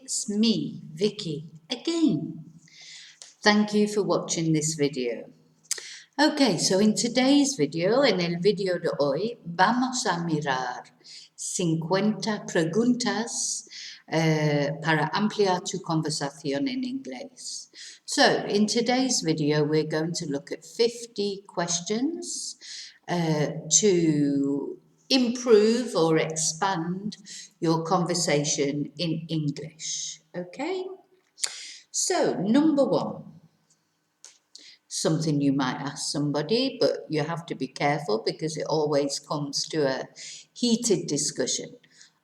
it's me, Vicky, again. Thank you for watching this video. Okay, so in today's video, en el video de hoy, vamos a mirar 50 preguntas para ampliar tu conversación en inglés. So, in today's video, we're going to look at 50 questions to improve or expand your conversation in English. Okay? So, number one. Something you might ask somebody, but you have to be careful because it always comes to a heated discussion.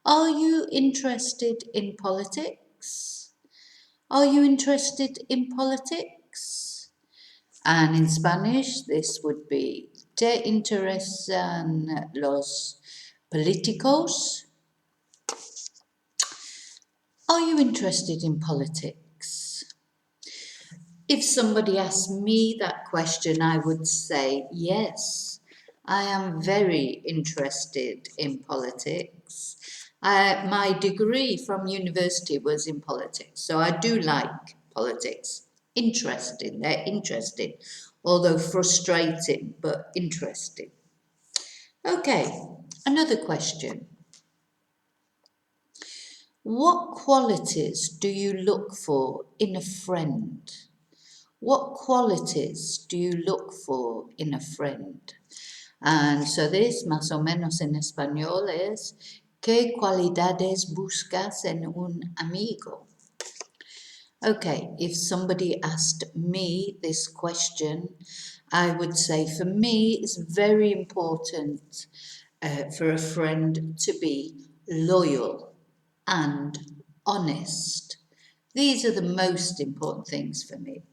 Are you interested in politics? Are you interested in politics? And in Spanish, this would be ¿Te interesan los políticos? Are you interested in politics? If somebody asked me that question, I would say, yes, I am very interested in politics. My degree from university was in politics, so I do like politics. Interesting, they're interesting, although frustrating, but interesting. Okay, another question. What qualities do you look for in a friend? What qualities do you look for in a friend? And so this, más o menos en español, es ¿qué cualidades buscas en un amigo? Okay, if somebody asked me this question, I would say for me it's very important for a friend to be loyal and honest. These are the most important things for me.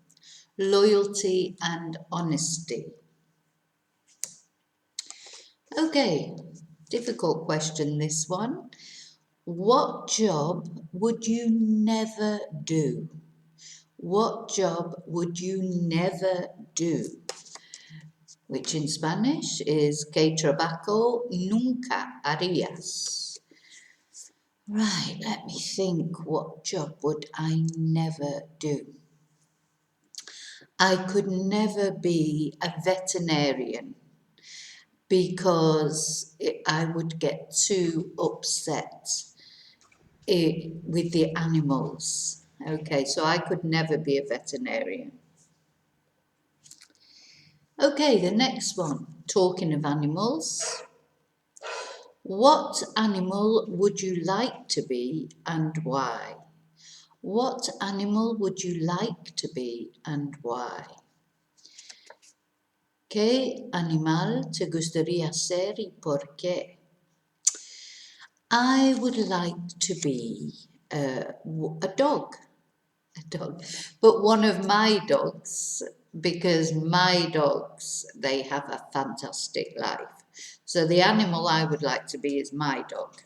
Loyalty and honesty. Okay, difficult question this one. What job would you never do? What job would you never do? Which in Spanish is ¿Qué trabajo nunca harías? Right, let me think. What job would I never do? I could never be a veterinarian because I would get too upset with the animals. Okay, so I could never be a veterinarian. Okay, the next one, talking of animals. What animal would you like to be and why? What animal would you like to be and why? ¿Qué animal te gustaría ser y por qué? I would like to be a dog, but one of my dogs, because my dogs, they have a fantastic life. So the animal I would like to be is my dog.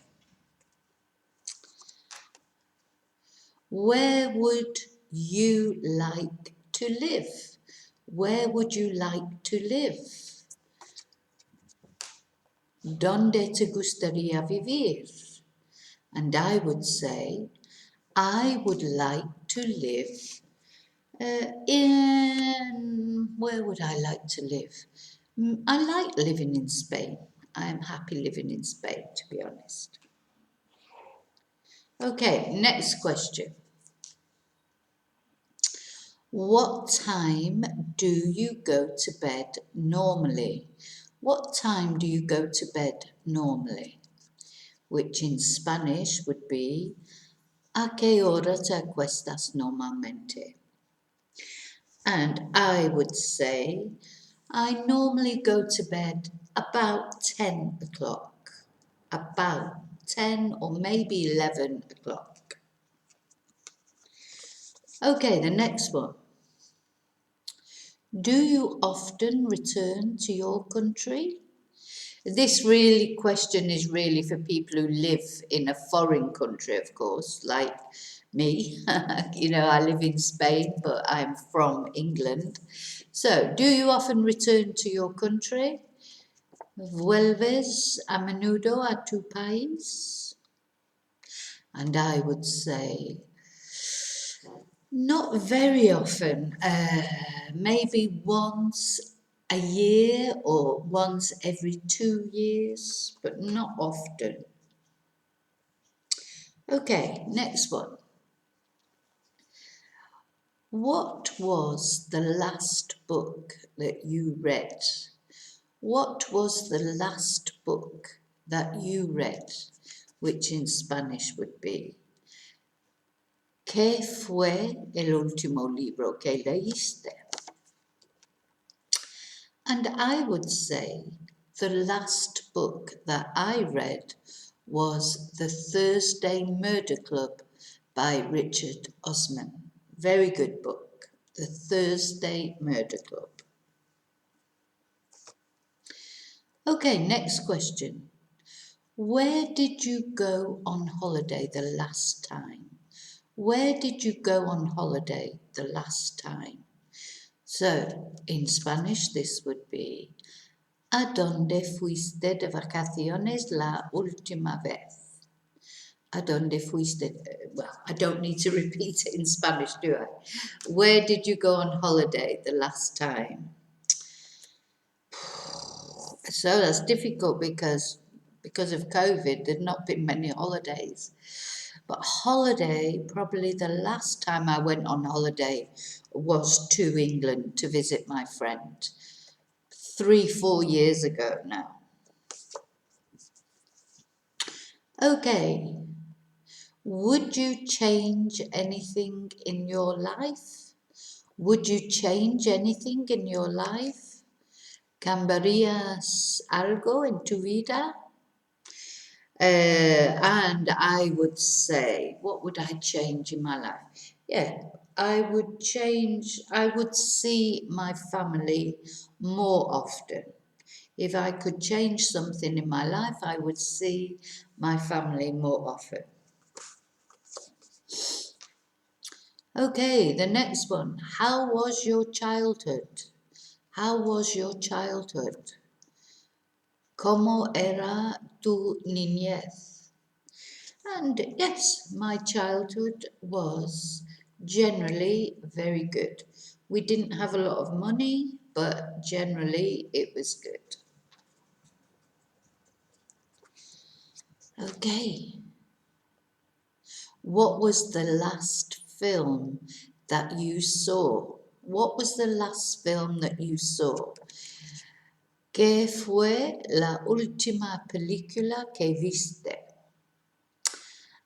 Where would you like to live? Where would you like to live? ¿Dónde te gustaría vivir? And I would say, I would like to live where would I like to live? I like living in Spain. I am happy living in Spain, to be honest. Okay, next question. What time do you go to bed normally? What time do you go to bed normally? Which in Spanish would be ¿A qué hora te acuestas normalmente? And I would say I normally go to bed about 10 o'clock. About 10 or maybe 11 o'clock. Okay, the next one. Do you often return to your country? This question is really for people who live in a foreign country, of course, like me. You know, I live in Spain, but I'm from England. So, do you often return to your country? ¿Vuelves a menudo a tu país? And I would say, Not very often, maybe once a year or once every 2 years, but not often. Okay, next one. What was the last book that you read? What was the last book that you read? Which in Spanish would be, ¿Qué fue el último libro que leíste? And I would say the last book that I read was The Thursday Murder Club by Richard Osman. Very good book, The Thursday Murder Club. Okay, next question. Where did you go on holiday the last time? Where did you go on holiday the last time? So, in Spanish, this would be, ¿A dónde fuiste de vacaciones la última vez? ¿A dónde fuiste? Well, I don't need to repeat it in Spanish, do I? Where did you go on holiday the last time? So that's difficult because of COVID, there've not been many holidays. But holiday, probably the last time I went on holiday was to England to visit my friend. 3-4 years ago now. Okay. Would you change anything in your life? Would you change anything in your life? ¿Cambiarías algo en tu vida? And I would say, what would I change in my life? Yeah, I would see my family more often. If I could change something in my life, I would see my family more often. Okay, the next one. How was your childhood? How was your childhood? ¿Cómo era tu niñez? And yes, my childhood was generally very good. We didn't have a lot of money, but generally it was good. Okay. What was the last film that you saw? What was the last film that you saw? ¿Qué fue la última película que viste?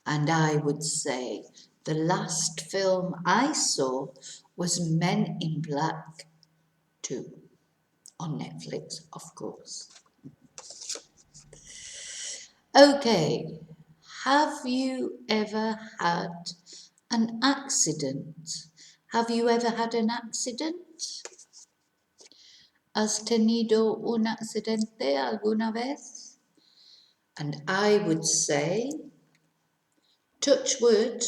And I would say the last film I saw was Men in Black 2 on Netflix, of course. Okay, have you ever had an accident? Have you ever had an accident? ¿Has tenido un accidente alguna vez? And I would say, touch wood,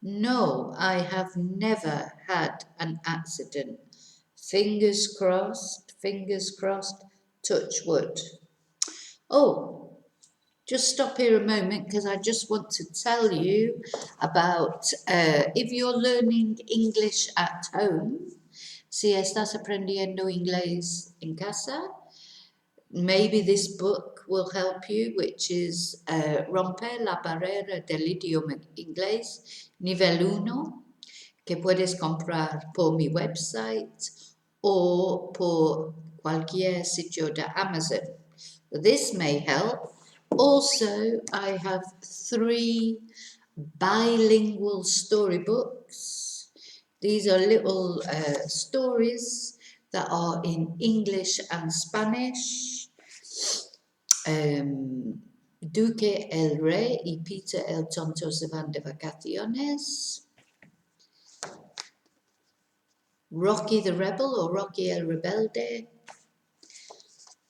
no, I have never had an accident. Fingers crossed, touch wood. Oh, just stop here a moment because I just want to tell you about if you're learning English at home, si estás aprendiendo inglés en casa, maybe this book will help you, which is Romper la barrera del idioma inglés, nivel 1, que puedes comprar por mi website o por cualquier sitio de Amazon. This may help. Also, I have 3 bilingual storybooks. These are little stories that are in English and Spanish. Duque el Rey y Peter el Tonto se van de vacaciones. Rocky the Rebel or Rocky el Rebelde.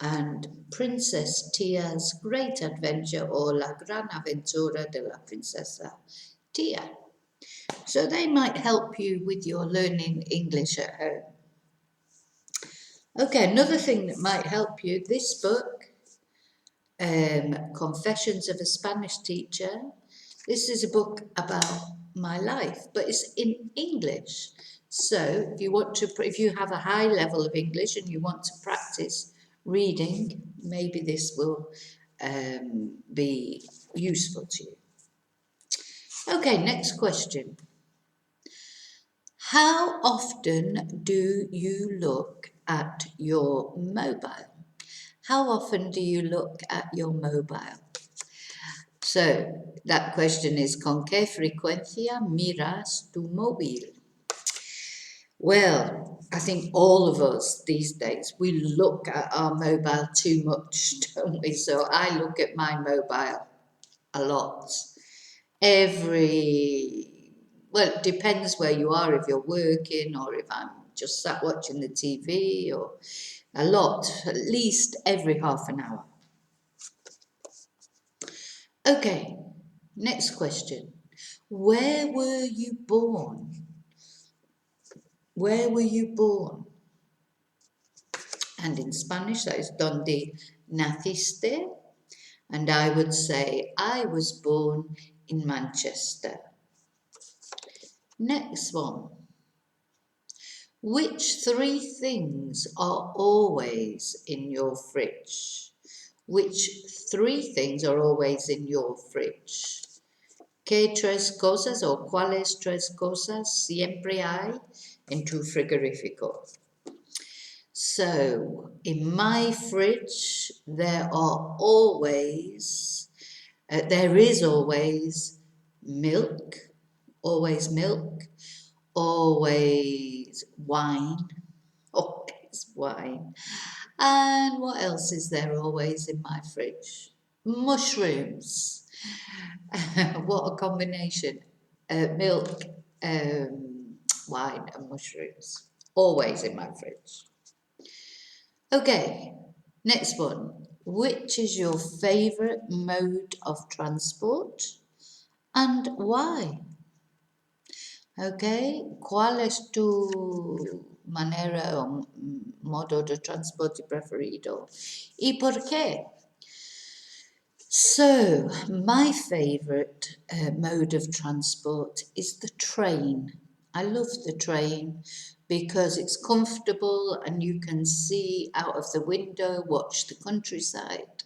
And Princess Tia's Great Adventure or La Gran Aventura de la Princesa Tia. So they might help you with your learning English at home. Okay, another thing that might help you, this book, Confessions of a Spanish Teacher. This is a book about my life, but it's in English. So if you have a high level of English and you want to practice reading, maybe this will be useful to you. Okay, next question. How often do you look at your mobile? How often do you look at your mobile? So that question is, ¿con qué frecuencia miras tu móvil? Well, I think all of us these days, we look at our mobile too much, don't we? So I look at my mobile a lot. Well, it depends where you are, if you're working or if I'm just sat watching the TV, or a lot, at least every half an hour. Okay, next question. Where were you born? Where were you born? And in Spanish, that is donde naciste? And I would say, I was born in Manchester. Next one. Which three things are always in your fridge? Which three things are always in your fridge? ¿Qué tres cosas o cuáles tres cosas siempre hay en tu frigorífico? So, in my fridge, there is always milk, always wine, always wine. And what else is there always in my fridge? Mushrooms. What a combination. Milk, wine and mushrooms. Always in my fridge. Okay, next one. Which is your favourite mode of transport and why? Okay, ¿cuál es tu manera o modo de transporte preferido? ¿Y por qué? So, my favourite mode of transport is the train. I love the train because it's comfortable and you can see out of the window, watch the countryside.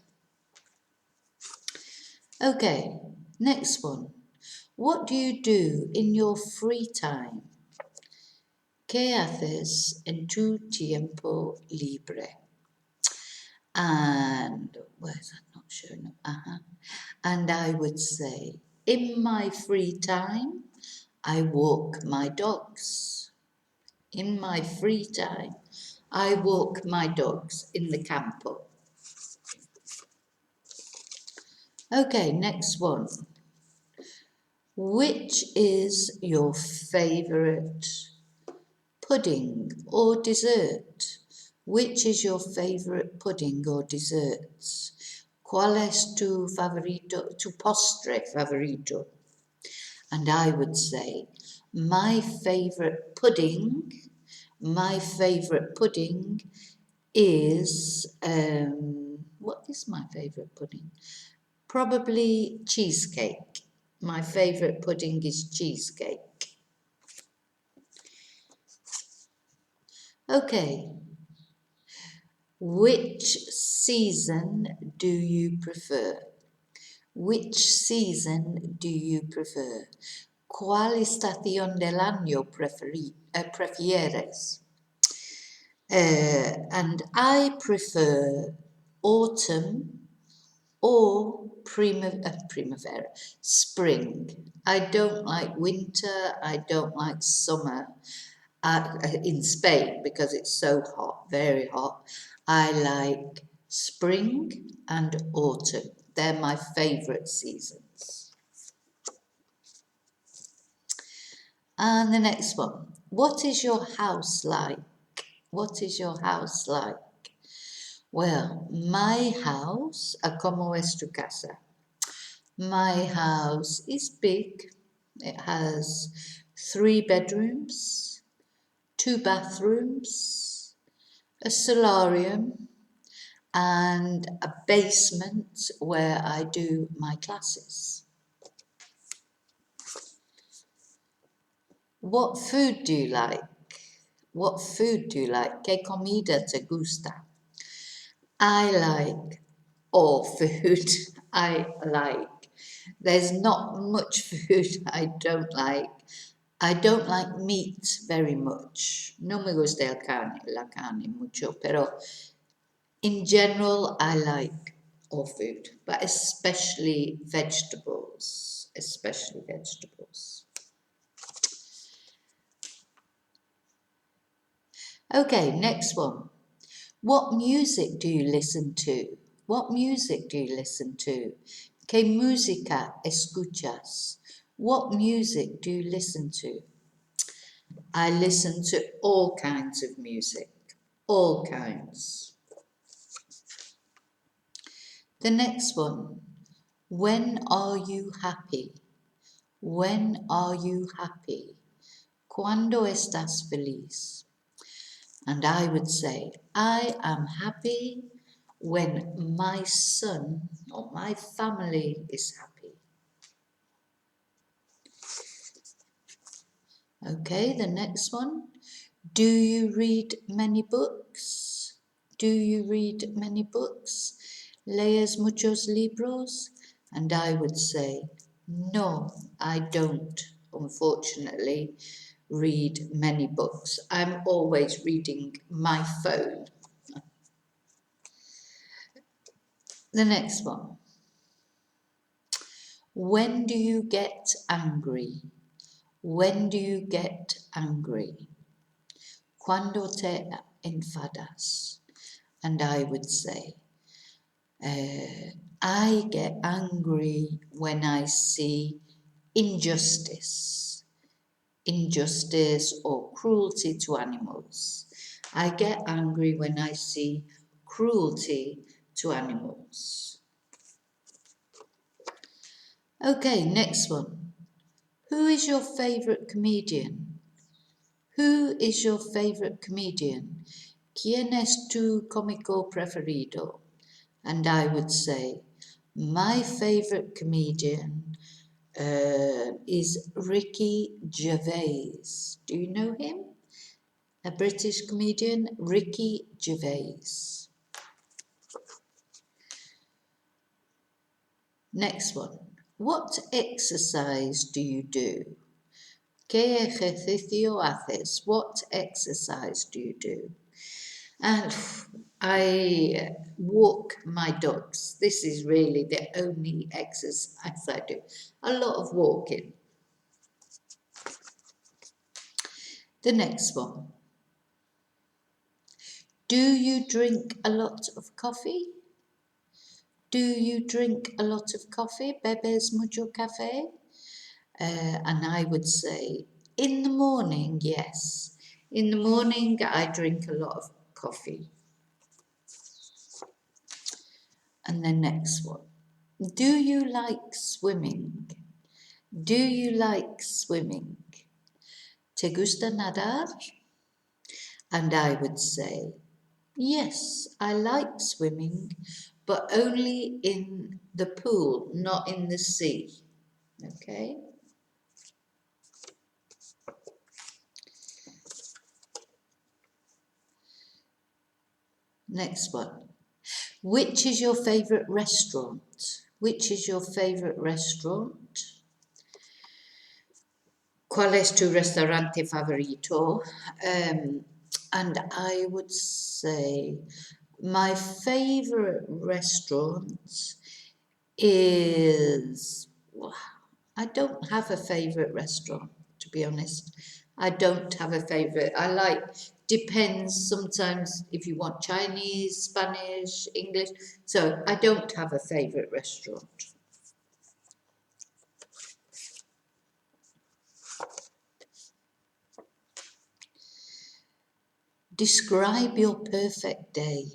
Okay, next one. What do you do in your free time? ¿Qué haces en tu tiempo libre? And, where's that not showing up? And I would say, in my free time, I walk my dogs. In my free time, I walk my dogs in the campo. Okay, next one. Which is your favourite pudding or dessert? Which is your favourite pudding or desserts? ¿Cuál es tu postre favorito? And I would say, my favourite pudding is, what is my favourite pudding? Probably cheesecake. My favourite pudding is cheesecake. Okay. Which season do you prefer? Which season do you prefer? ¿Cuál estación del año prefieres? And I prefer autumn or primavera, spring. I don't like winter, I don't like summer. In Spain, because it's so hot, very hot, I like spring and autumn. They're my favourite seasons. And the next one. What is your house like? What is your house like? Well, my house, ¿cómo es tu casa? My house is big. It has 3 bedrooms, 2 bathrooms, a solarium, and a basement where I do my classes. What food do you like? What food do you like? ¿Qué comida te gusta? I like all food. I like. There's not much food I don't like. I don't like meat very much. No me gusta la carne mucho, pero in general I like all food, but especially vegetables. Especially vegetables. Okay, next one. What music do you listen to? What music do you listen to? ¿Qué música escuchas? What music do you listen to? I listen to all kinds of music. All kinds. The next one. When are you happy? When are you happy? ¿Cuándo estás feliz? And I would say, I am happy when my son or my family is happy. Okay, the next one. Do you read many books? Do you read many books? ¿Lees muchos libros? And I would say, no, I don't, unfortunately, read many books. I'm always reading my phone. The next one. When do you get angry? When do you get angry? ¿Cuándo te enfadas? And I would say, I get angry when I see injustice. Injustice or cruelty to animals. I get angry when I see cruelty to animals. Okay, next one. Who is your favourite comedian? Who is your favourite comedian? ¿Quién es tu cómico preferido? And I would say, my favourite comedian is Ricky Gervais. Do you know him? A British comedian, Ricky Gervais. Next one. What exercise do you do? ¿Qué ejercicio haces? What exercise do you do? And I walk my dogs. This is really the only exercise I do. A lot of walking. The next one. Do you drink a lot of coffee? Do you drink a lot of coffee? ¿Bebes mucho café? And I would say, in the morning, yes. In the morning, I drink a lot of coffee. And the next one. Do you like swimming? Do you like swimming? ¿Te gusta nadar? And I would say, yes, I like swimming, but only in the pool, not in the sea. Okay? Next one. Which is your favourite restaurant? Which is your favourite restaurant? ¿Cuál es tu restaurante favorito? And I would say my favourite restaurant is... I don't have a favourite restaurant, to be honest. I don't have a favourite. I like, depends sometimes if you want Chinese, Spanish, English. So I don't have a favourite restaurant. Describe your perfect day.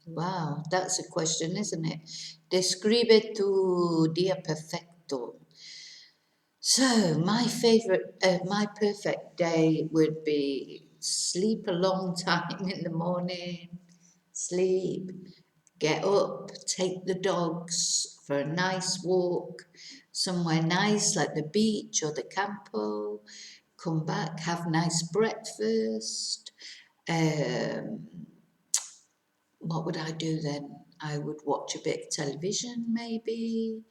Wow, that's a question, isn't it? Describe tu día perfecto. So my perfect day would be sleep a long time in the morning, sleep, get up, take the dogs for a nice walk, somewhere nice like the beach or the campo, come back, have nice breakfast. What would I do then? I would watch a bit of television maybe.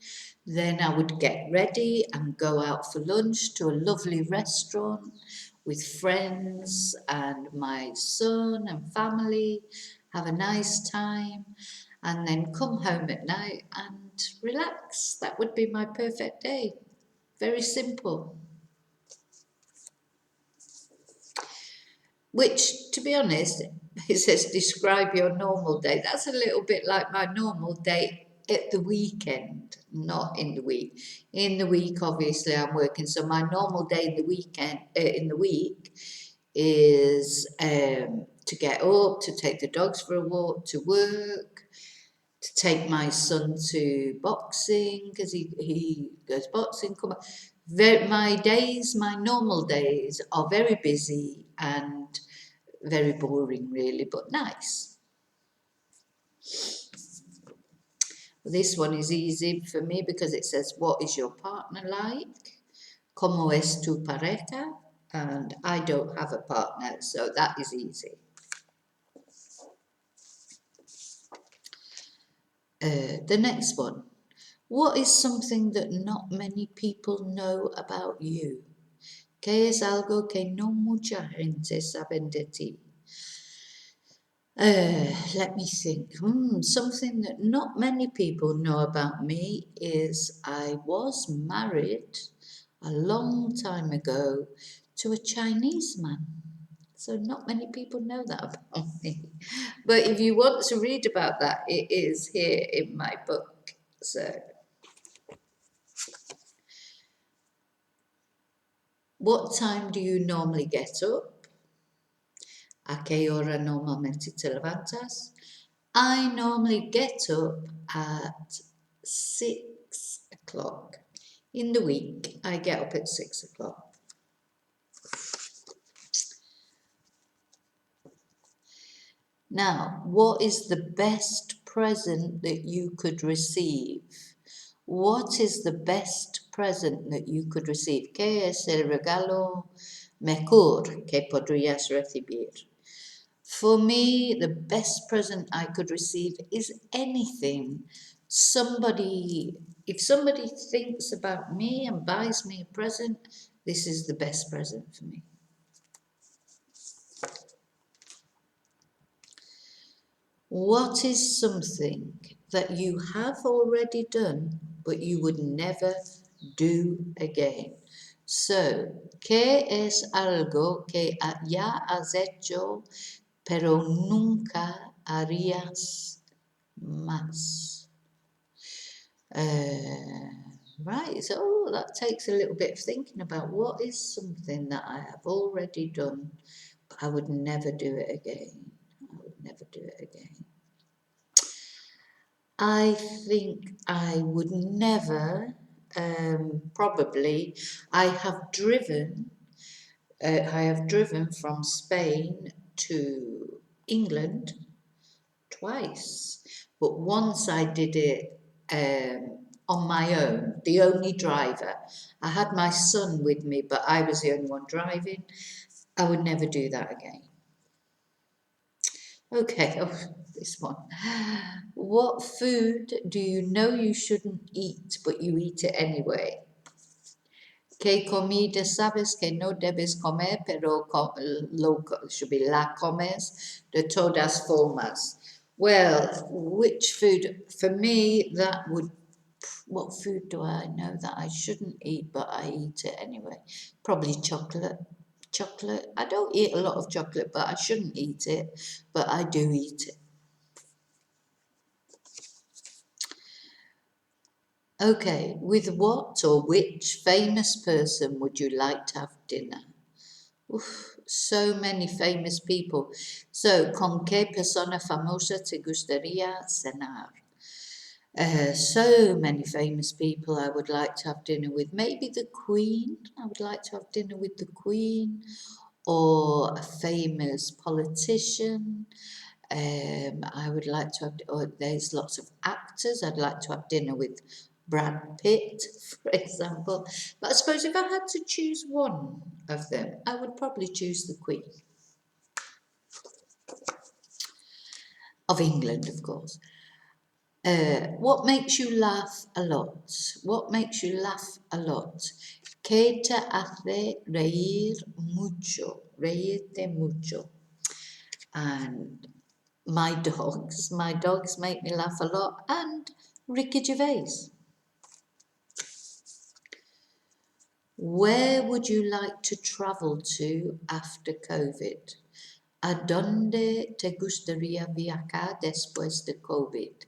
Then I would get ready and go out for lunch to a lovely restaurant with friends and my son and family, have a nice time, and then come home at night and relax. That would be my perfect day. Very simple. Which, to be honest, it says describe your normal day. That's a little bit like my normal day at the weekend, not in the week. In the week, obviously, I'm working. So my normal day in the weekend, in the week, is to get up, to take the dogs for a walk, to work, to take my son to boxing because he goes boxing. Come on. My days, my normal days, are very busy and very boring, really, but nice. This one is easy for me because it says, what is your partner like? ¿Cómo es tu pareja? And I don't have a partner, so that is easy. The next one. What is something that not many people know about you? ¿Qué es algo que no mucha gente sabe de ti? Let me think. Something that not many people know about me is I was married a long time ago to a Chinese man. So not many people know that about me. But if you want to read about that, it is here in my book. So, what time do you normally get up? ¿A qué hora normalmente te levantas? I normally get up at 6 o'clock. In the week, I get up at 6 o'clock. Now, what is the best present that you could receive? What is the best present that you could receive? ¿Qué es el regalo mejor que podrías recibir? For me, the best present I could receive is anything. If somebody thinks about me and buys me a present, this is the best present for me. What is something that you have already done, but you would never do again? So, ¿qué es algo que ya has hecho pero nunca harías más? Right, so that takes a little bit of thinking about what is something that I have already done, but I would never do it again. I would never do it again. I think I would never, probably, I have driven from Spain to England twice, but once I did it on my own, the only driver. I had my son with me, but I was the only one driving. I would never do that again. Okay, this one. What food do you know you shouldn't eat, but you eat it anyway? ¿Qué comida sabes que no debes comer, pero should be la comes de todas formas? Well, which food? For me, what food do I know that I shouldn't eat, but I eat it anyway? Probably chocolate. Chocolate. I don't eat a lot of chocolate, but I shouldn't eat it, but I do eat it. Okay, with what or which famous person would you like to have dinner? Oof, so many famous people. So, ¿con qué persona famosa te gustaría cenar? So many famous people I would like to have dinner with. Maybe the Queen. I would like to have dinner with the Queen, or a famous politician. I would like to have, or there's lots of actors. I'd like to have dinner with Brad Pitt, for example. But I suppose if I had to choose one, of them. I would probably choose the Queen of England, of course. What makes you laugh a lot? What makes you laugh a lot? ¿Qué te hace reír mucho? Reírte mucho. And my dogs make me laugh a lot, and Ricky Gervais. Where would you like to travel to after COVID? ¿A dónde te gustaría viajar después de COVID?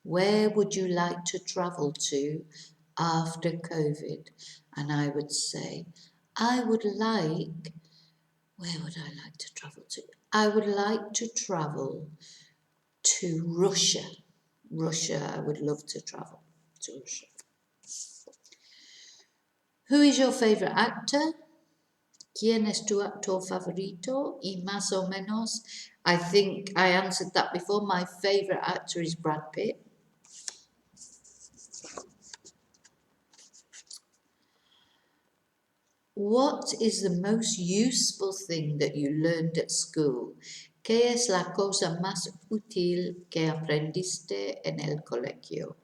Where would you like to travel to after COVID? And I would say, where would I like to travel to? I would like to travel to Russia. Russia, I would love to travel to Russia. Who is your favorite actor? ¿Quién es tu actor favorito? Y más o menos, I think I answered that before. My favorite actor is Brad Pitt. What is the most useful thing that you learned at school? ¿Qué es la cosa más útil que aprendiste en el colegio?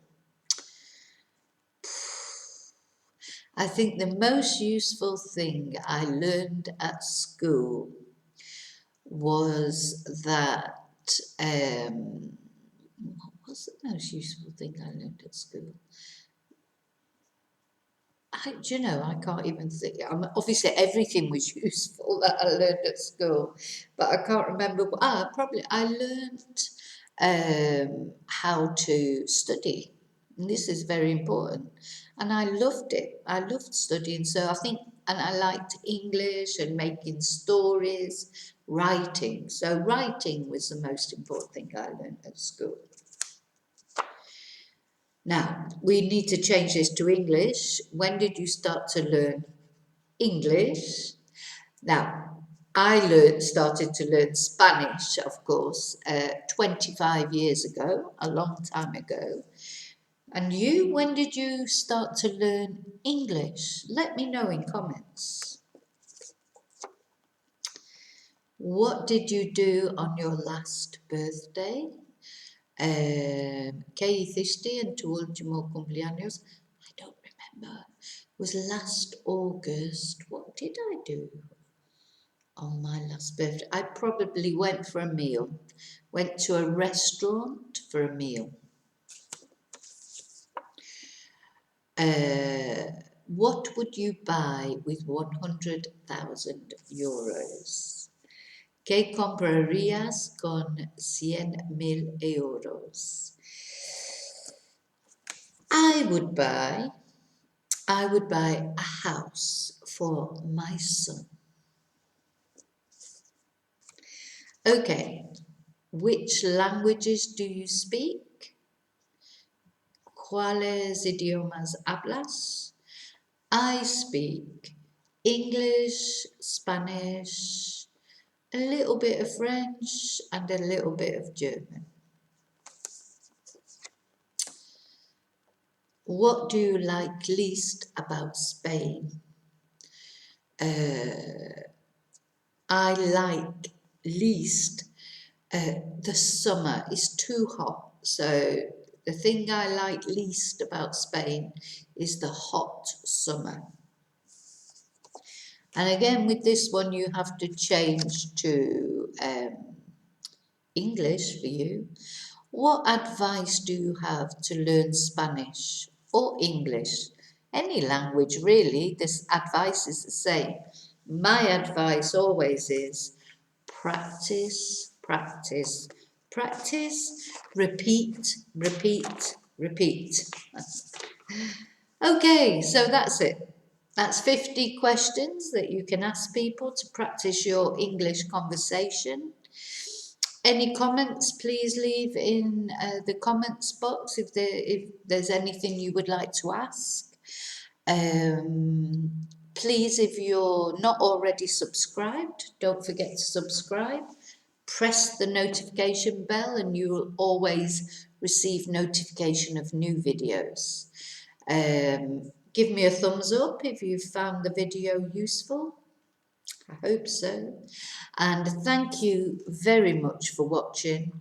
I think the most useful thing I learned at school was that, what was the most useful thing I learned at school? I can't even think. Obviously, everything was useful that I learned at school, but I can't remember. Probably I learned how to study. And this is very important. And I loved it. I loved studying. So I think, and I liked English and making stories, writing. So writing was the most important thing I learned at school. Now, we need to change this to English. When did you start to learn English? Now, I started to learn Spanish, of course, 25 years ago, a long time ago. And you, when did you start to learn English? Let me know in comments. What did you do on your last birthday? ¿Qué hiciste en tu último cumpleaños? I don't remember. It was last August. What did I do on my last birthday? I probably went for a meal. Went to a restaurant for a meal. What would you buy with 100,000 euros? ¿Qué comprarías con 100,000 euros? I would buy a house for my son. Okay, which languages do you speak? ¿Cuáles idiomas hablas? I speak English, Spanish, a little bit of French and a little bit of German. What do you like least about Spain? I like least the summer is too hot. So the thing I like least about Spain is the hot summer. And again, with this one, you have to change to English for you. What advice do you have to learn Spanish or English? Any language, really. This advice is the same. My advice always is practice, practice, practice, repeat, repeat, repeat. Okay, so that's it. That's 50 questions that you can ask people to practice your English conversation. Any comments, please leave in the comments box if there's anything you would like to ask. Please, if you're not already subscribed, don't forget to subscribe. Press the notification bell and you will always receive notification of new videos. Give me a thumbs up if you found the video useful. I hope so. And thank you very much for watching.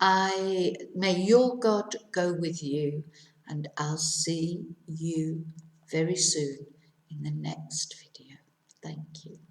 May your God go with you, and I'll see you very soon in the next video. Thank you.